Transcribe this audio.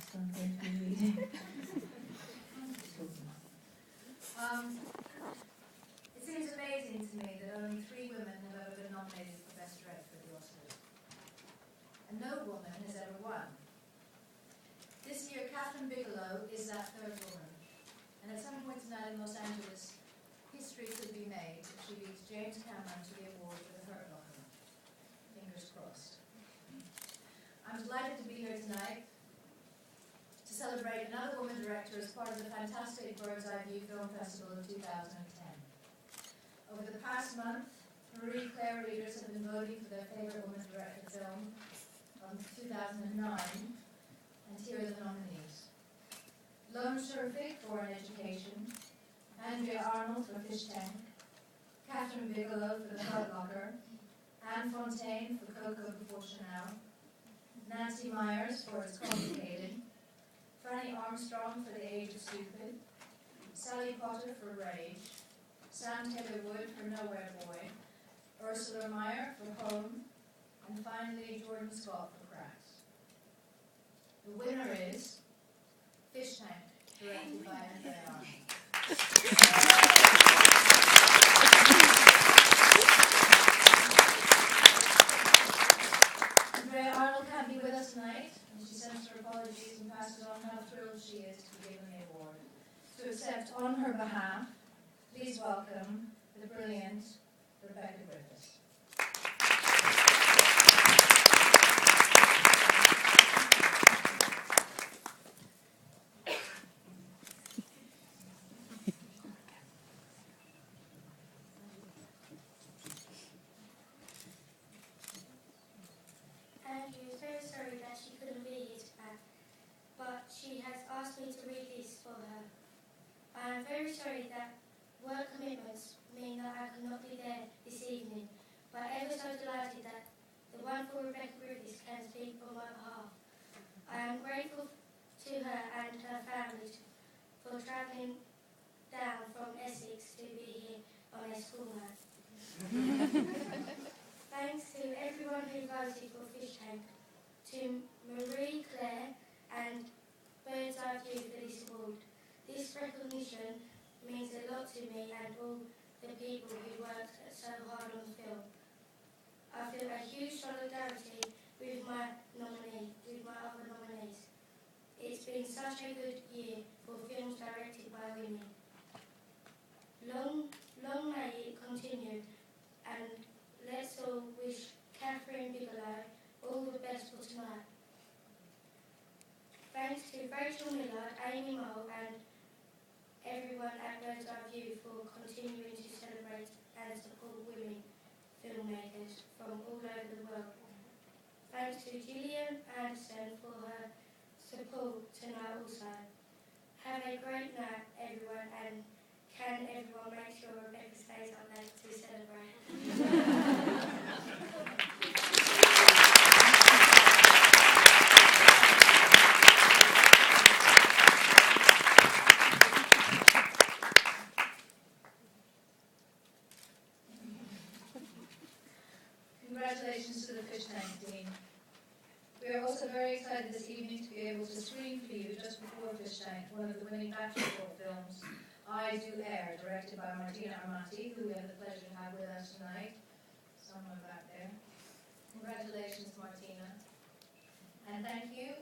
so I'm going to be reading. It seems amazing to me that only 3 women have ever been nominated for Best Director at the Oscars. And no woman has ever won. This year, Catherine Bigelow is that 3rd woman. And at some point tonight in Los Angeles, history could be made if she leads James Cameron to the award for The Hurt Locker. Fingers crossed. I'm delighted to be here tonight to celebrate another woman director as part of the fantastic Bird's Eye View Film Festival of 2010. Over the past month, Marie Claire readers have been voting for their favourite woman director film of 2009, and here are the nominees. Lone Surfik for An Education, Andrea Arnold for Fish Tank, Catherine Bigelow for The Hurt Locker, Anne Fontaine for Coco Before Chanel, Nancy Myers for It's Complicated, Franny Armstrong for The Age of Stupid, Sally Potter for Rage, Sam Taylor Wood for Nowhere Boy, Ursula Meyer for Home, and finally Jordan Scott for Cracks. The winner is Fish Tank, directed by Andrea Arnold. Andrea Arnold can't be with us tonight, and she sends her apologies and passes on how thrilled she is to be given the award. To accept on her behalf, please welcome the brilliant Rebecca Griffiths. Andrew is very sorry that she couldn't be here tonight, but she has asked me to read this for her. I am very sorry that work commitments mean that I cannot be there this evening, but ever so delighted that the wonderful Rebecca Griffiths can speak on my behalf. I am grateful to her and her family for travelling down from Essex to be here on their school night. Thanks to everyone who voted for Fish Tank, to Marie Claire and Bird's Eye View for this award. This recognition means a lot to me and all the people who worked so hard on the film. I feel a huge solidarity with my other nominees. It's been such a good year for films directed by women. Long may it continue, and let's all wish Catherine Bigelow all the best for tonight. Thanks to Rachel Miller, Amy Mole and everyone at Bird's Eye View for continuing to celebrate and support women filmmakers from all over the world. Thanks to Gillian Anderson for her support tonight also. Have a great night everyone, and can everyone make sure Rebecca stays up late to celebrate? Congratulations to the Fish Tank team. We are also very excited this evening to be able to screen for you, just before Fish Tank, one of the winning Bachelor films, I Do Air, directed by Martina Armati, who we have the pleasure to have with us tonight. Someone back there. Congratulations, Martina. And thank you